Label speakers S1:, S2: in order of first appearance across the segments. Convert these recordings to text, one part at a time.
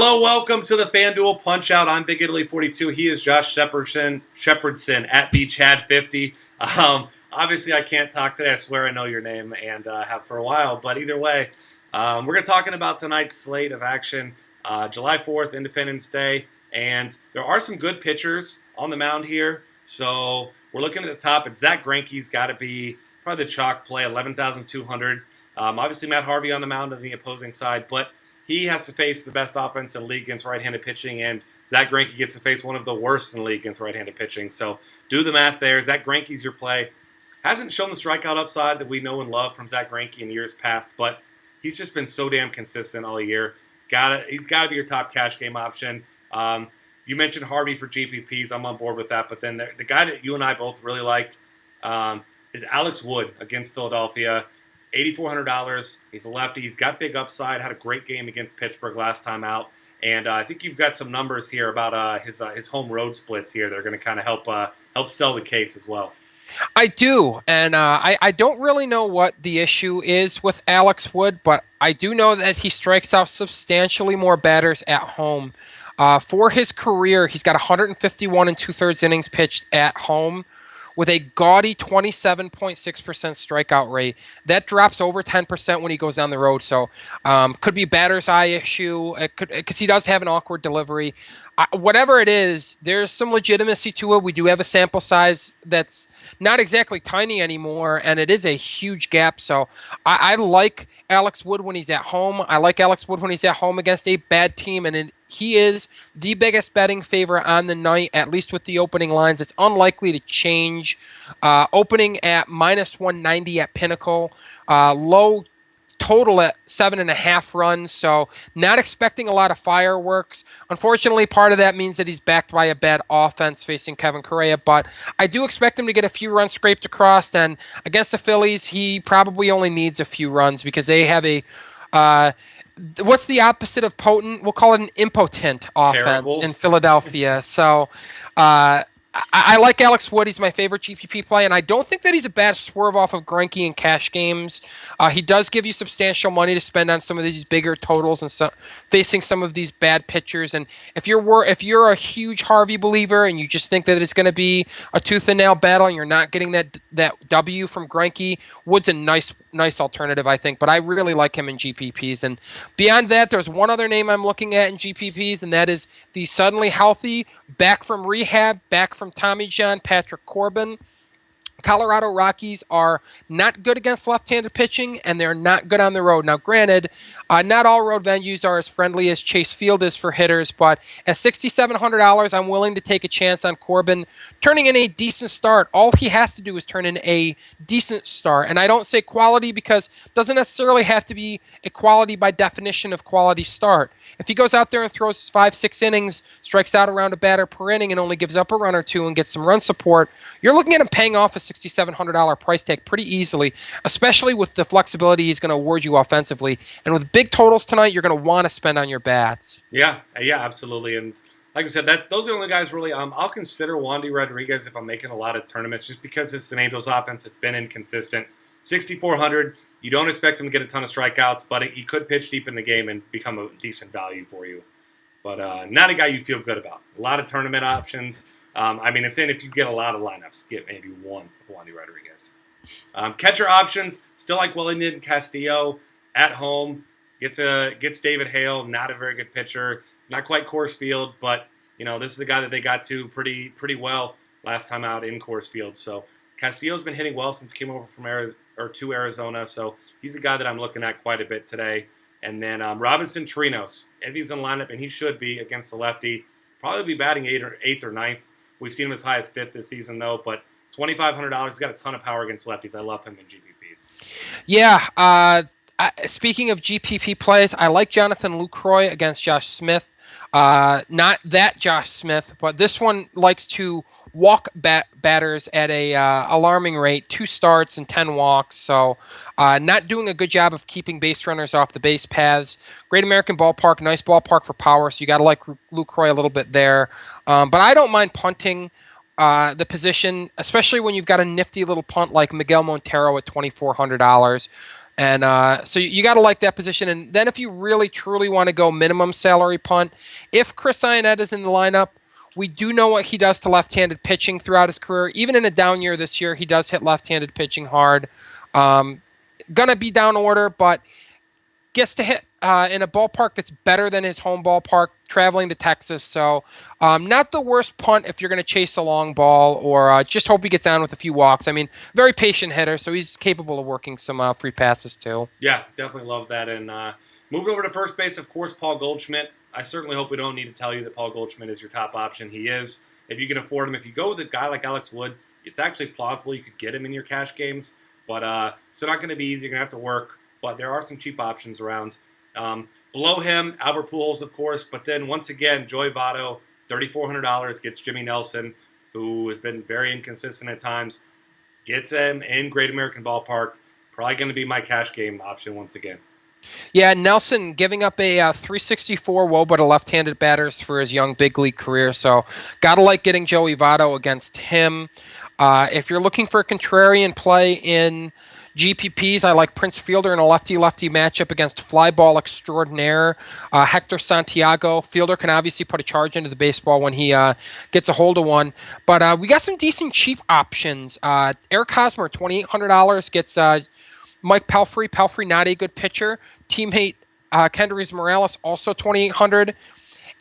S1: Hello, welcome to the FanDuel Punch Out. I'm Big Italy 42. He is Josh Shepherdson at BChad50. Obviously, I can't talk today. I swear I know your name and have for a while. But either way, we're going to talking about tonight's slate of action. July 4th, Independence Day. And there are some good pitchers on the mound here. So we're looking at the top. It's Zach Greinke's got to be probably the chalk play, 11,200. Obviously, Matt Harvey on the mound on the opposing side. But he has to face the best offense in the league against right-handed pitching, and Zach Greinke gets to face one of the worst in the league against right-handed pitching. So do the math there. Zach Greinke's your play. Hasn't shown the strikeout upside that we know and love from Zach Greinke in years past, but he's just been so damn consistent all year. He's got to be your top cash game option. You mentioned Harvey for GPPs. I'm on board with that. But then the guy that you and I both really like is Alex Wood against Philadelphia. $8,400. He's a lefty. He's got big upside. Had a great game against Pittsburgh last time out. And I think you've got some numbers here about his home road splits here that are going to kind of help sell the case as well.
S2: I do, and I don't really know what the issue is with Alex Wood, but I do know that he strikes out substantially more batters at home. For his career, he's got 151 and two-thirds innings pitched at home, with a gaudy 27.6% strikeout rate. That drops over 10% when he goes down the road. So could be batter's eye issue. It could, because he does have an awkward delivery. Whatever it is, there's some legitimacy to it. We do have a sample size that's not exactly tiny anymore, and it is a huge gap. So I like Alex Wood when he's at home. I like Alex Wood when he's at home against a bad team, and he is the biggest betting favorite on the night, at least with the opening lines. It's unlikely to change. Opening at minus 190 at Pinnacle. Low total at 7.5 runs, so not expecting a lot of fireworks. Unfortunately, part of that means that he's backed by a bad offense facing Kevin Correa, but I do expect him to get a few runs scraped across, and against the Phillies, he probably only needs a few runs because they have a what's the opposite of potent? We'll call it an impotent offense in Philadelphia. So I like Alex Wood. He's my favorite GPP play, and I don't think that he's a bad swerve off of Greinke in cash games. He does give you substantial money to spend on some of these bigger totals and facing some of these bad pitchers. And if you're a huge Harvey believer and you just think that it's going to be a tooth and nail battle and you're not getting that W from Greinke, Wood's a nice alternative, I think. But I really like him in GPPs. And beyond that, there's one other name I'm looking at in GPPs, and that is the suddenly healthy, back from rehab, back from Tommy John, Patrick Corbin. Colorado Rockies are not good against left-handed pitching, and they're not good on the road. Now, granted, not all road venues are as friendly as Chase Field is for hitters, but at $6,700, I'm willing to take a chance on Corbin turning in a decent start. All he has to do is turn in a decent start, and I don't say quality because it doesn't necessarily have to be a quality by definition of quality start. If he goes out there and throws 5-6 innings, strikes out around a batter per inning, and only gives up a run or two and gets some run support, you're looking at him paying off a $6,700 price tag pretty easily, especially with the flexibility he's going to award you offensively. And with big totals tonight, you're going to want to spend on your bats.
S1: Yeah, absolutely. And like I said, those are the only guys really. I'll consider Wandy Rodriguez if I'm making a lot of tournaments, just because it's an Angels offense that's been inconsistent. 6,400. You don't expect him to get a ton of strikeouts, but he could pitch deep in the game and become a decent value for you. But not a guy you feel good about. A lot of tournament options. I'm saying if you get a lot of lineups, get maybe one of Wandy Rodriguez. Catcher options, still like Wellington Castillo at home. Gets David Hale, not a very good pitcher. Not quite Coors Field, but this is a guy that they got to pretty well last time out in Coors Field. So Castillo's been hitting well since he came over from Arizona. So he's a guy that I'm looking at quite a bit today. And then Robinson Chirinos, if he's in the lineup, and he should be against the lefty, probably be batting eighth or ninth. We've seen him as high as fifth this season, though. But $2,500, he's got a ton of power against lefties. I love him in GPPs.
S2: Yeah. Speaking of GPP plays, I like Jonathan Lucroy against Josh Smith. Not that Josh Smith, but this one likes to walk batters at a alarming rate, 2 starts and 10 walks. So not doing a good job of keeping base runners off the base paths. Great American Ballpark, nice ballpark for power, so you got to like Lucroy a little bit there. But I don't mind punting the position, especially when you've got a nifty little punt like Miguel Montero at $2,400. And so you got to like that position. And then if you really truly want to go minimum salary punt, if Chris Ionetta is in the lineup, we do know what he does to left-handed pitching throughout his career. Even in a down year this year, he does hit left-handed pitching hard. Gonna be down order, but gets to hit in a ballpark that's better than his home ballpark, traveling to Texas. So not the worst punt if you're going to chase a long ball or just hope he gets down with a few walks. I mean, very patient hitter, so he's capable of working some free passes too.
S1: Yeah, definitely love that. And moving over to first base, of course, Paul Goldschmidt. I certainly hope we don't need to tell you that Paul Goldschmidt is your top option. He is. If you can afford him, if you go with a guy like Alex Wood, it's actually plausible you could get him in your cash games. But it's not going to be easy. You're going to have to work. But there are some cheap options around. Below him, Albert Pujols, of course. But then, once again, Joey Votto, $3,400, gets Jimmy Nelson, who has been very inconsistent at times. Gets him in Great American Ballpark. Probably going to be my cash game option once again.
S2: Yeah, Nelson giving up a 364 WOBA to left-handed batters for his young big league career. So, gotta like getting Joey Votto against him. If you're looking for a contrarian play in GPPs, I like Prince Fielder in a lefty-lefty matchup against fly ball extraordinaire Hector Santiago. Fielder can obviously put a charge into the baseball when he gets a hold of one. But we got some decent cheap options. Eric Hosmer, $2,800, gets Mike Pelfrey. Pelfrey, not a good pitcher. Teammate Kendrys Morales, also $2,800.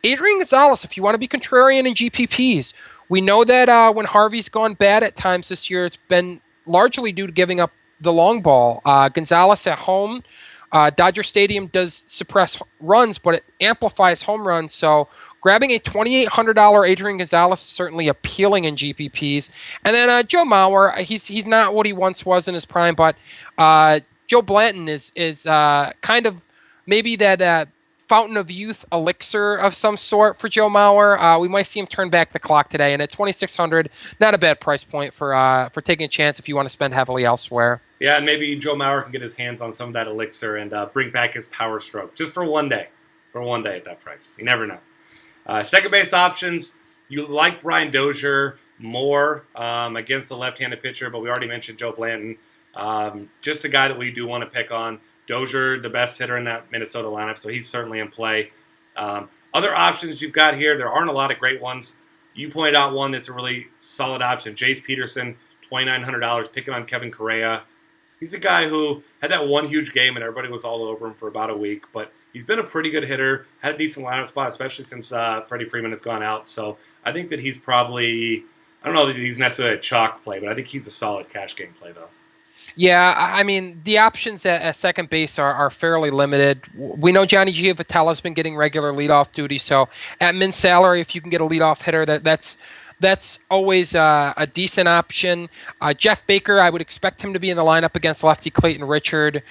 S2: Adrian Gonzalez, if you want to be contrarian in GPPs. We know that when Harvey's gone bad at times this year, it's been largely due to giving up the long ball. Gonzalez at home. Dodger Stadium does suppress runs, but it amplifies home runs. So grabbing a $2,800 Adrian Gonzalez is certainly appealing in GPPs. And then Joe Mauer, he's not what he once was in his prime, but Joe Blanton is kind of maybe that fountain of youth elixir of some sort for Joe Mauer. We might see him turn back the clock today, and at $2,600, not a bad price point for taking a chance if you want to spend heavily elsewhere.
S1: Yeah, and maybe Joe Mauer can get his hands on some of that elixir and bring back his power stroke just for one day. For one day at that price. You never know. Second base options, you like Brian Dozier more against the left-handed pitcher, but we already mentioned Joe Blanton. Just a guy that we do want to pick on. Dozier, the best hitter in that Minnesota lineup, so he's certainly in play. Other options you've got here, there aren't a lot of great ones. You pointed out one that's a really solid option. Jace Peterson, $2,900, picking on Kevin Correa. He's a guy who had that one huge game and everybody was all over him for about a week, but he's been a pretty good hitter, had a decent lineup spot, especially since Freddie Freeman has gone out. So I think that he's probably, I don't know that he's necessarily a chalk play, but I think he's a solid cash game play, though.
S2: Yeah, I mean, the options at second base are fairly limited. We know Johnny Giavatella's been getting regular leadoff duty, so at min salary, if you can get a leadoff hitter, that's always a decent option. Jeff Baker, I would expect him to be in the lineup against lefty Clayton Richard.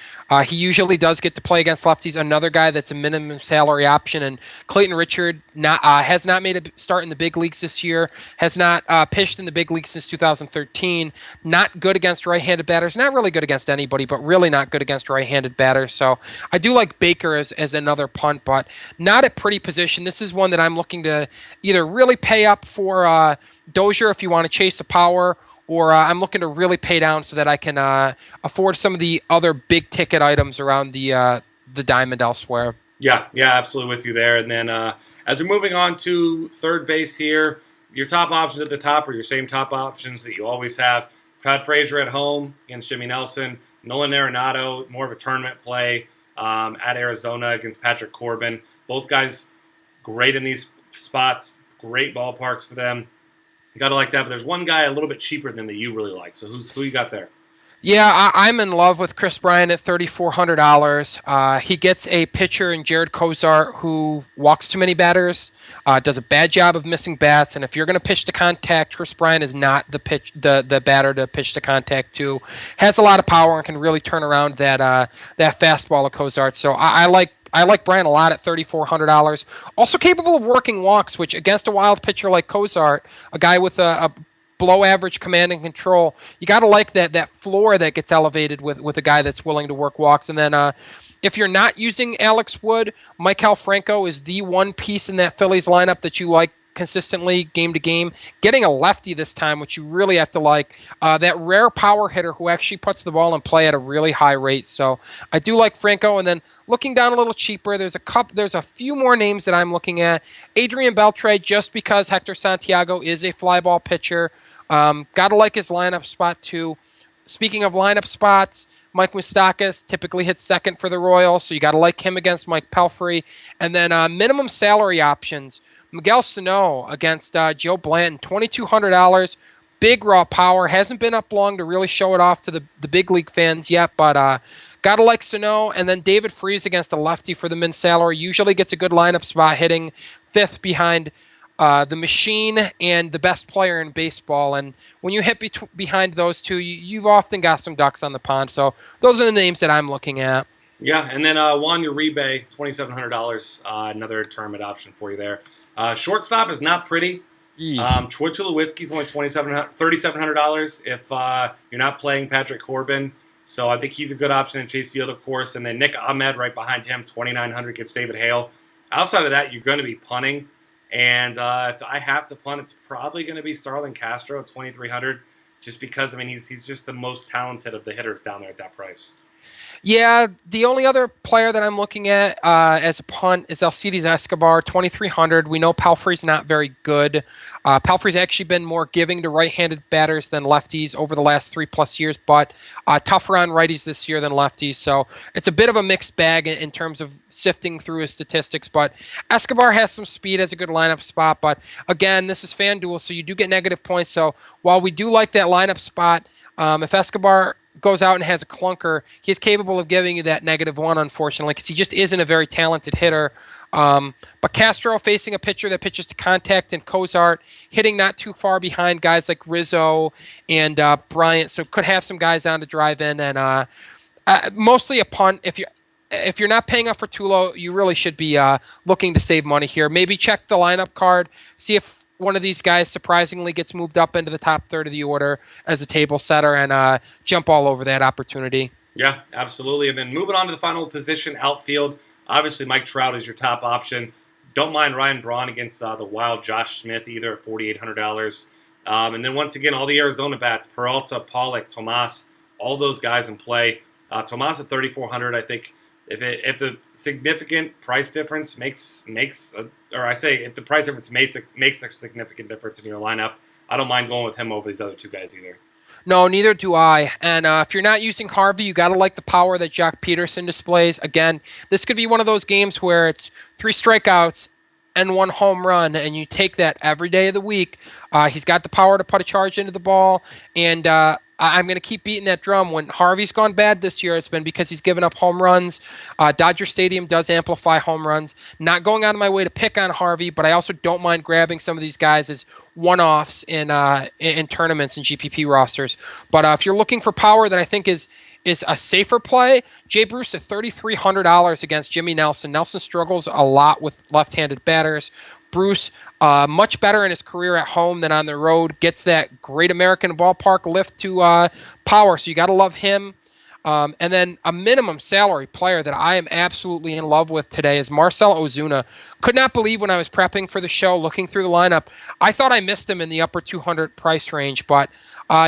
S2: He usually does get to play against lefties. Another guy that's a minimum salary option. And Clayton Richard has not made a start in the big leagues this year, has not pitched in the big leagues since 2013. Not good against right-handed batters. Not really good against anybody, but really not good against right-handed batters. So I do like Baker as another punt, but not a pretty position. This is one that I'm looking to either really pay up for Dozier if you want to chase the power, or I'm looking to really pay down so that I can afford some of the other big ticket items around the diamond elsewhere.
S1: Yeah, absolutely with you there. And then as we're moving on to third base here, your top options at the top are your same top options that you always have. Todd Frazier at home against Jimmy Nelson. Nolan Arenado, more of a tournament play at Arizona against Patrick Corbin. Both guys great in these spots, great ballparks for them. You got to like that, but there's one guy a little bit cheaper than that you really like. So who you got there?
S2: Yeah, I'm in love with Chris Bryant at $3,400. He gets a pitcher in Jared Kozart who walks too many batters, does a bad job of missing bats, and if you're going to pitch to contact, Chris Bryant is not the batter to pitch to contact to. Has a lot of power and can really turn around that fastball of Kozart. So I like Bryant a lot at $3,400. Also capable of working walks, which against a wild pitcher like Kozart, a guy with a below average command and control, you got to like that floor that gets elevated with a guy that's willing to work walks. And then if you're not using Alex Wood, Maikel Franco is the one piece in that Phillies lineup that you like consistently game to game. Getting a lefty this time, which you really have to like. That rare power hitter who actually puts the ball in play at a really high rate. So I do like Franco. And then looking down a little cheaper, there's a few more names that I'm looking at. Adrian Beltre, just because Hector Santiago is a fly ball pitcher. Gotta like his lineup spot too. Speaking of lineup spots, Mike Moustakas typically hits second for the Royals, so you got to like him against Mike Pelfrey. And then minimum salary options. Miguel Sano against Joe Blanton, $2,200. Big raw power. Hasn't been up long to really show it off to the big league fans yet, but got to like Sano. And then David Freese against a lefty for the min salary. Usually gets a good lineup spot, hitting fifth behind the machine and the best player in baseball. And when you hit behind those two, you've often got some ducks on the pond. So those are the names that I'm looking at.
S1: Yeah, and then Juan Uribe, $2,700, another tournament option for you there. Shortstop is not pretty. Troy Tulowitzki's only $3,700 if you're not playing Patrick Corbin. So I think he's a good option in Chase Field, of course. And then Nick Ahmed right behind him, $2,900 gets David Hale. Outside of that, you're going to be punting. And if I have to punt, it's probably going to be Starlin Castro at $2,300, just because, I mean, he's just the most talented of the hitters down there at that price.
S2: Yeah, the only other player that I'm looking at as a punt is Alcides Escobar, $2,300. We know Pelfrey's not very good. Pelfrey's actually been more giving to right-handed batters than lefties over the last 3+ years, but tougher on righties this year than lefties. So it's a bit of a mixed bag in terms of sifting through his statistics. But Escobar has some speed, has a good lineup spot. But again, this is FanDuel, so you do get negative points. So while we do like that lineup spot, if Escobar goes out and has a clunker, he's capable of giving you that -1, unfortunately, because he just isn't a very talented hitter. But Castro facing a pitcher that pitches to contact and Cozart, hitting not too far behind guys like Rizzo and Bryant, so could have some guys on to drive in, and mostly a punt. If you're not paying up for Tulo, you really should be looking to save money here. Maybe check the lineup card, see if one of these guys surprisingly gets moved up into the top third of the order as a table setter, and jump all over that opportunity.
S1: Yeah, absolutely. And then moving on to the final position, outfield. Obviously, Mike Trout is your top option. Don't mind Ryan Braun against the wild Josh Smith either at $4,800. And then once again, all the Arizona bats, Peralta, Pollock, Tomas, all those guys in play. Tomas at $3,400, I think. If the significant price difference if the price difference makes a significant difference in your lineup, I don't mind going with him over these other two guys either.
S2: No, neither do I. And if you're not using Harvey, you got to like the power that Jock Peterson displays. Again, this could be one of those games where it's 3 strikeouts and 1 home run, and you take that every day of the week. He's got the power to put a charge into the ball, and I'm going to keep beating that drum. When Harvey's gone bad this year, it's been because he's given up home runs. Dodger Stadium does amplify home runs. Not going out of my way to pick on Harvey, but I also don't mind grabbing some of these guys as one-offs in tournaments and GPP rosters. But if you're looking for power that I think is a safer play, Jay Bruce at $3,300 against Jimmy Nelson. Nelson struggles a lot with left-handed batters. Bruce, much better in his career at home than on the road, gets that great American ballpark lift to power, so you got to love him. And then a minimum salary player that I am absolutely in love with today is Marcell Ozuna. Could not believe when I was prepping for the show, looking through the lineup, I thought I missed him in the upper 200 price range, but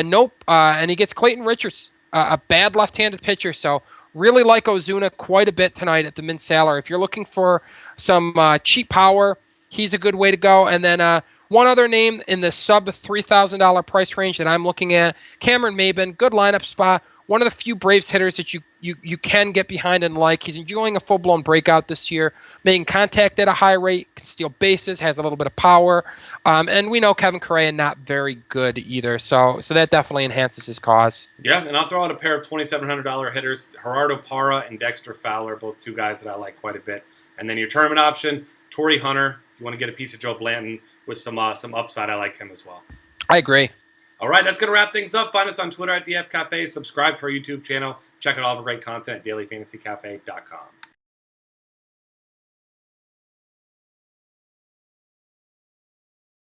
S2: nope. And he gets Clayton Richards, a bad left-handed pitcher, so really like Ozuna quite a bit tonight at the min salary. If you're looking for some cheap power, he's a good way to go. And then one other name in the sub $3,000 price range that I'm looking at, Cameron Maybin, good lineup spot. One of the few Braves hitters that you can get behind and like. He's enjoying a full-blown breakout this year, making contact at a high rate, can steal bases, has a little bit of power. And we know Kevin Correa not very good either, so that definitely enhances his cause.
S1: Yeah, and I'll throw out a pair of $2,700 hitters, Gerardo Parra and Dexter Fowler, both two guys that I like quite a bit. And then your tournament option, Torrey Hunter. If you want to get a piece of Joe Blanton with some upside, I like him as well.
S2: I agree.
S1: All right, that's going to wrap things up. Find us on Twitter at DF Cafe. Subscribe to our YouTube channel. Check out all the great content at dailyfantasycafe.com.